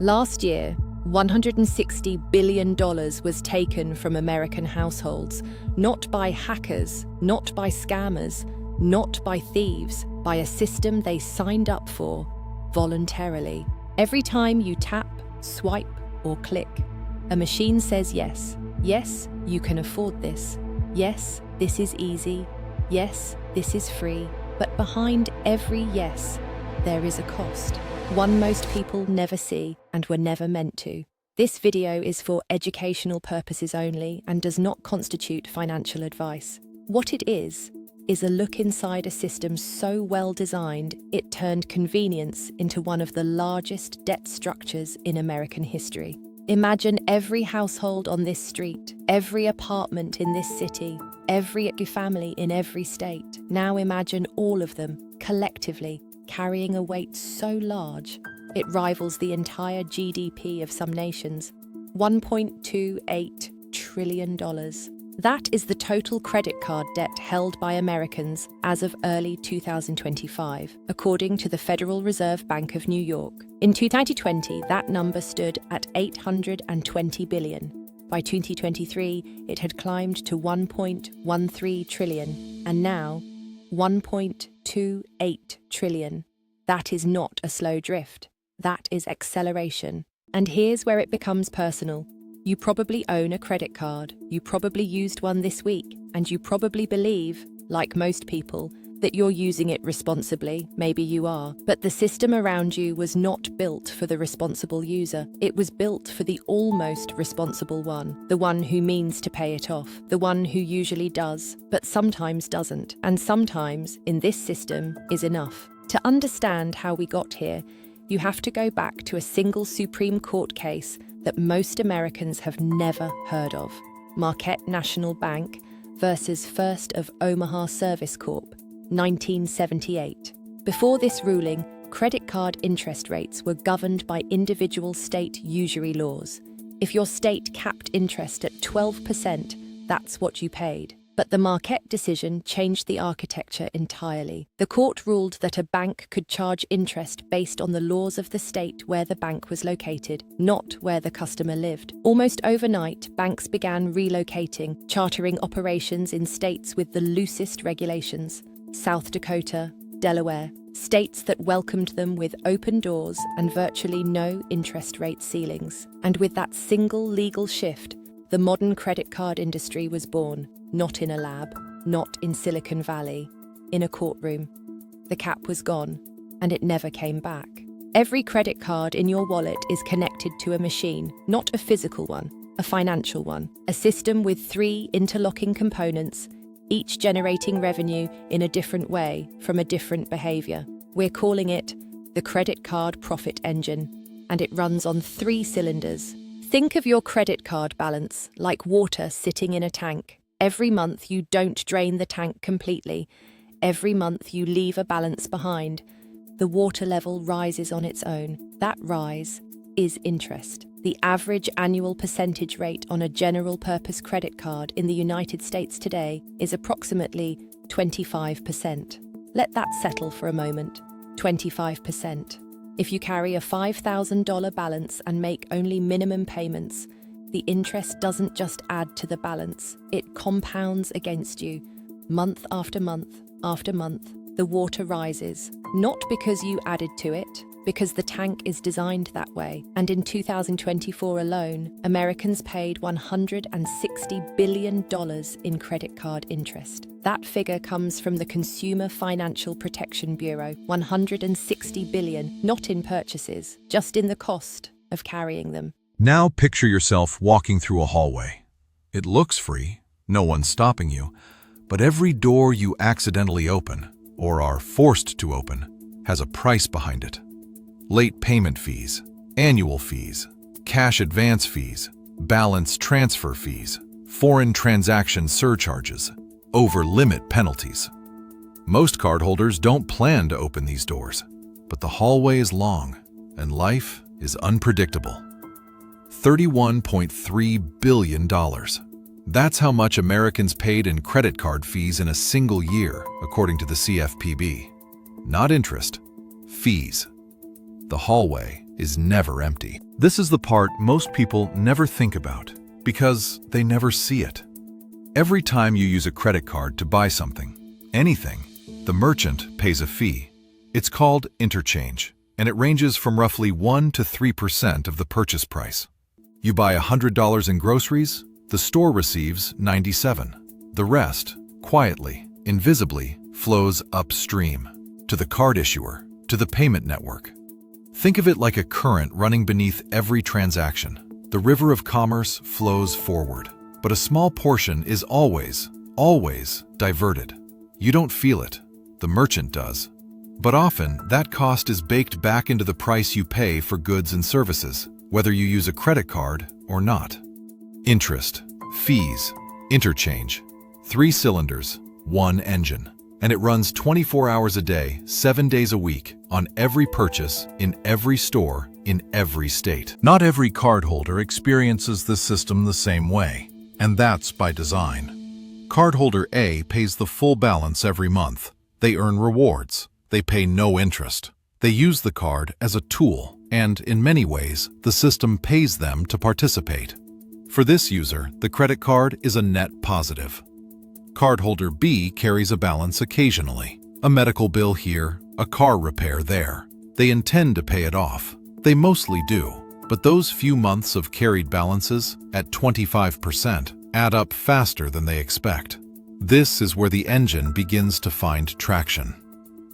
Last year, $160 billion was taken from American households, not by hackers, not by scammers, not by thieves, by a system they signed up for voluntarily. Every time you tap, swipe, or click, a machine says yes. Yes, you can afford this. Yes, this is easy. Yes, this is free. But behind every yes, there is a cost. One most people never see and were never meant to. This video is for educational purposes only and does not constitute financial advice. What it is a look inside a system so well designed it turned convenience into one of the largest debt structures in American history. Imagine every household on this street, every apartment in this city, every family in every state. Now imagine all of them, collectively, carrying a weight so large, it rivals the entire GDP of some nations. $1.28 trillion. That is the total credit card debt held by Americans as of early 2025, according to the Federal Reserve Bank of New York. In 2020, that number stood at $820 billion. By 2023, it had climbed to $1.13 trillion, and now $1.28 trillion. That is not a slow drift. That is acceleration. And here's where it becomes personal. You probably own a credit card, you probably used one this week, and you probably believe, like most people, that you're using it responsibly. Maybe you are. But the system around you was not built for the responsible user. It was built for the almost responsible one, the one who means to pay it off, the one who usually does, but sometimes doesn't. And sometimes, in this system, is enough. To understand how we got here, you have to go back to a single Supreme Court case that most Americans have never heard of. Marquette National Bank versus First of Omaha Service Corp., 1978. Before this ruling, credit card interest rates were governed by individual state usury laws. If your state capped interest at 12%, that's what you paid. But the Marquette decision changed the architecture entirely. The court ruled that a bank could charge interest based on the laws of the state where the bank was located, not where the customer lived. Almost overnight, banks began relocating, chartering operations in states with the loosest regulations. South Dakota, Delaware, states that welcomed them with open doors and virtually no interest rate ceilings. And with that single legal shift, the modern credit card industry was born. Not in a lab, not in Silicon Valley, in a courtroom. The cap was gone, and it never came back. Every credit card in your wallet is connected to a machine, not a physical one, a financial one. A system with 3 interlocking components, each generating revenue in a different way from a different behavior. We're calling it the credit card profit engine, and it runs on 3 cylinders. Think of your credit card balance like water sitting in a tank. Every month you don't drain the tank completely. Every month you leave a balance behind. The water level rises on its own. That rise is interest. The average annual percentage rate on a general-purpose credit card in the United States today is approximately 25%. Let that settle for a moment. 25%. If you carry a $5,000 balance and make only minimum payments, the interest doesn't just add to the balance, it compounds against you. Month after month after month, the water rises. Not because you added to it, because the tank is designed that way. And in 2024 alone, Americans paid $160 billion in credit card interest. That figure comes from the Consumer Financial Protection Bureau. $160 billion, not in purchases, just in the cost of carrying them. Now picture yourself walking through a hallway. It looks free, no one's stopping you, but every door you accidentally open, or are forced to open, has a price behind it. Late payment fees, annual fees, cash advance fees, balance transfer fees, foreign transaction surcharges, over-limit penalties. Most cardholders don't plan to open these doors, but the hallway is long and life is unpredictable. $31.3 billion. That's how much Americans paid in credit card fees in a single year, according to the CFPB. Not interest, fees. The hallway is never empty. This is the part most people never think about because they never see it. Every time you use a credit card to buy something, anything, the merchant pays a fee. It's called interchange, and it ranges from roughly 1 to 3% of the purchase price. You buy $100 in groceries, the store receives $97. The rest, quietly, invisibly, flows upstream, to the card issuer, to the payment network. Think of it like a current running beneath every transaction. The river of commerce flows forward, but a small portion is always diverted. You don't feel it, the merchant does. But often, that cost is baked back into the price you pay for goods and services, whether you use a credit card or not. Interest, fees, interchange, 3 cylinders, 1 engine. And it runs 24 hours a day, 7 days a week, on every purchase, in every store, in every state. Not every cardholder experiences this system the same way, and that's by design. Cardholder A pays the full balance every month. They earn rewards. They pay no interest. They use the card as a tool, and in many ways, the system pays them to participate. For this user, the credit card is a net positive. Cardholder B carries a balance occasionally. A medical bill here, a car repair there. They intend to pay it off. They mostly do. But those few months of carried balances, at 25%, add up faster than they expect. This is where the engine begins to find traction.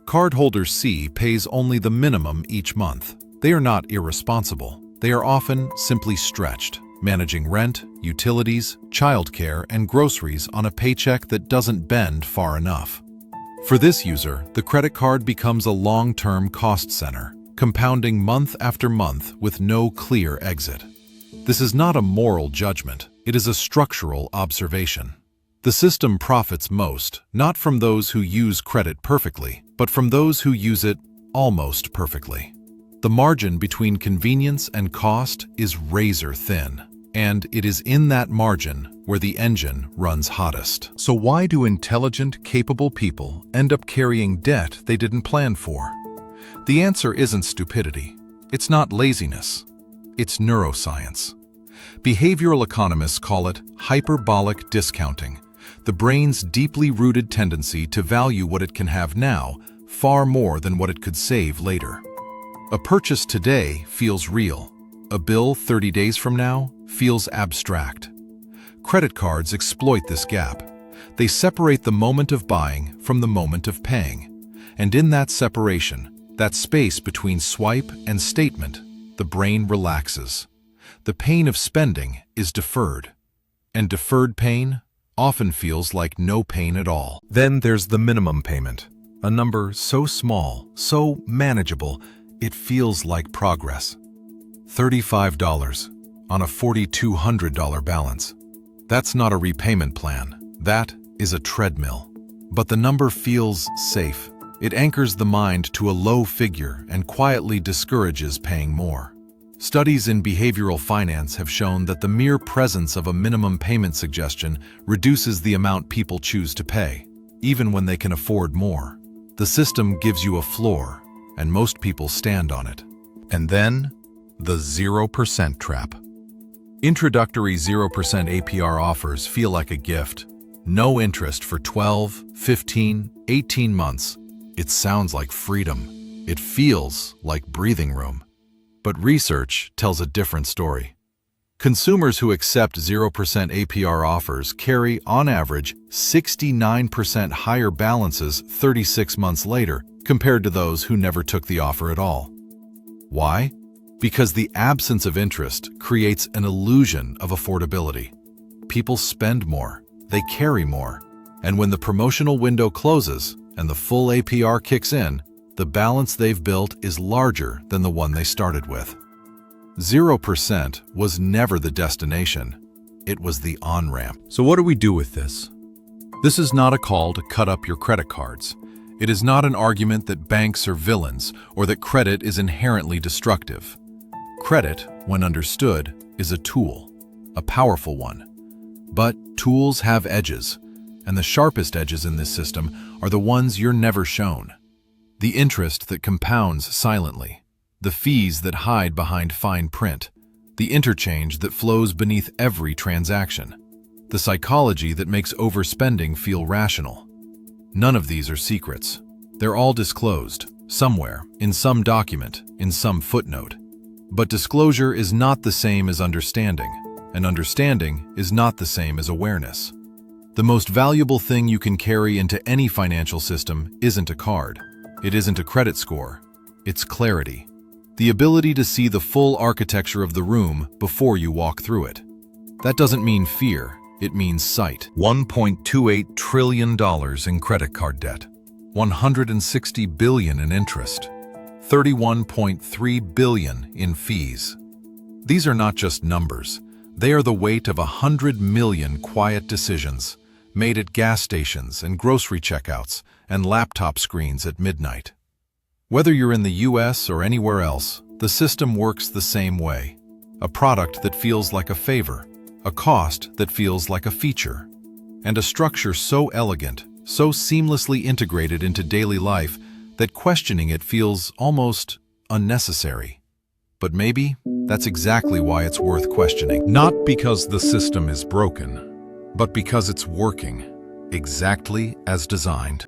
Cardholder C pays only the minimum each month. They are not irresponsible. They are often simply stretched, managing rent, utilities, childcare, and groceries on a paycheck that doesn't bend far enough. For this user, the credit card becomes a long-term cost center, compounding month after month with no clear exit. This is not a moral judgment, it is a structural observation. The system profits most, not from those who use credit perfectly, but from those who use it almost perfectly. The margin between convenience and cost is razor thin, and it is in that margin where the engine runs hottest. So why do intelligent, capable people end up carrying debt they didn't plan for? The answer isn't stupidity. It's not laziness. It's neuroscience. Behavioral economists call it hyperbolic discounting, the brain's deeply rooted tendency to value what it can have now far more than what it could save later. A purchase today feels real. A bill 30 days from now feels abstract. Credit cards exploit this gap. They separate the moment of buying from the moment of paying. And in that separation, that space between swipe and statement, the brain relaxes. The pain of spending is deferred. And deferred pain often feels like no pain at all. Then there's the minimum payment, a number so small, so manageable, it feels like progress. $35 on a $4,200 balance. That's not a repayment plan. That is a treadmill. But the number feels safe. It anchors the mind to a low figure and quietly discourages paying more. Studies in behavioral finance have shown that the mere presence of a minimum payment suggestion reduces the amount people choose to pay, even when they can afford more. The system gives you a floor, and most people stand on it. And then, the 0% trap. Introductory 0% APR offers feel like a gift. No interest for 12, 15, 18 months. It sounds like freedom. It feels like breathing room. But research tells a different story. Consumers who accept 0% APR offers carry, on average, 69% higher balances 36 months later compared to those who never took the offer at all. Why? Because the absence of interest creates an illusion of affordability. People spend more, they carry more, and when the promotional window closes and the full APR kicks in, the balance they've built is larger than the one they started with. 0% was never the destination. It was the on-ramp. So what do we do with this? This is not a call to cut up your credit cards. It is not an argument that banks are villains or that credit is inherently destructive. Credit, when understood, is a tool, a powerful one. But tools have edges, and the sharpest edges in this system are the ones you're never shown. The interest that compounds silently, the fees that hide behind fine print, the interchange that flows beneath every transaction, the psychology that makes overspending feel rational. None of these are secrets. They're all disclosed, somewhere, in some document, in some footnote. But disclosure is not the same as understanding, and understanding is not the same as awareness. The most valuable thing you can carry into any financial system isn't a card. It isn't a credit score. It's clarity. The ability to see the full architecture of the room before you walk through it. That doesn't mean fear, it means sight. $1.28 trillion in credit card debt, $160 billion in interest, $31.3 billion in fees. These are not just numbers. They are the weight of 100 million quiet decisions made at gas stations and grocery checkouts and laptop screens at midnight. Whether you're in the US or anywhere else, the system works the same way. A product that feels like a favor, a cost that feels like a feature, and a structure so elegant, so seamlessly integrated into daily life that questioning it feels almost unnecessary. But maybe that's exactly why it's worth questioning. Not because the system is broken, but because it's working exactly as designed.